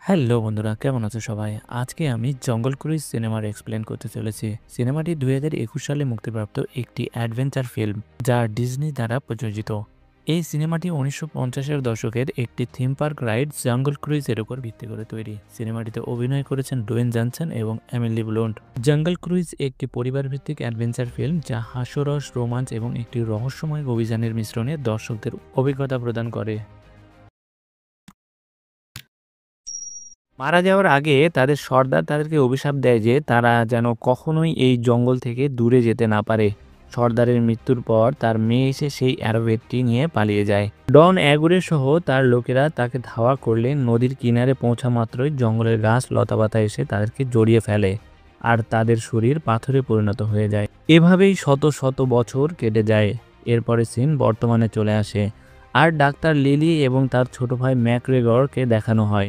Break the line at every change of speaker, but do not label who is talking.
Hello বন্ধুরা, কেমন আছো সবাই? আজকে আমি জঙ্গল ক্রুইজ সিনেমার এক্সপ্লেন করতে চলেছি। সিনেমাটি 2021 সালে মুক্তিপ্রাপ্ত একটি অ্যাডভেঞ্চার ফিল্ম, যা ডিজনি দ্বারা প্রযোজিত। এই সিনেমাটি 1950-এর দশকের একটি থিম পার্ক রাইড জঙ্গল ক্রুইজের উপর ভিত্তি করে তৈরি। সিনেমাটিতে অভিনয় করেছেন ডুয়েন জনসন এবং এমিলি ব্লুন্ট। জঙ্গল ক্রুইজ একটি পরিবারভিত্তিক অ্যাডভেঞ্চার ফিল্ম, যা হাস্যরস, রোমাঞ্চ এবং একটি রহস্যময় অভিযানের মিশ্রণে দর্শকদের অভিজ্ঞতা প্রদান করে। মারা যাওয়ার আগে তাদের সর্দার তাদেরকে অভিশাপ দেয় যে তারা যেন কখনোই এই জঙ্গল থেকে দূরে যেতে না পারে। সর্দারের মৃত্যুর পর তার মেয়ে এসে সেই অ্যারোহেডটি নিয়ে পালিয়ে যায়। ডন অ্যাগুরে সহ তার লোকেরা তাকে ধাওয়া করলে নদীর কিনারে পৌঁছা মাত্রই জঙ্গলের গাছ লতাপাতা এসে তাদেরকে জড়িয়ে ফেলে, আর তাদের শরীর পাথরে পরিণত হয়ে যায়। এভাবেই শত শত বছর কেটে যায়। এরপরে সিন বর্তমানে চলে আসে, আর ডাক্তার লিলি এবং তার ছোট ভাই ম্যাকগ্রেগরকে দেখানো হয়।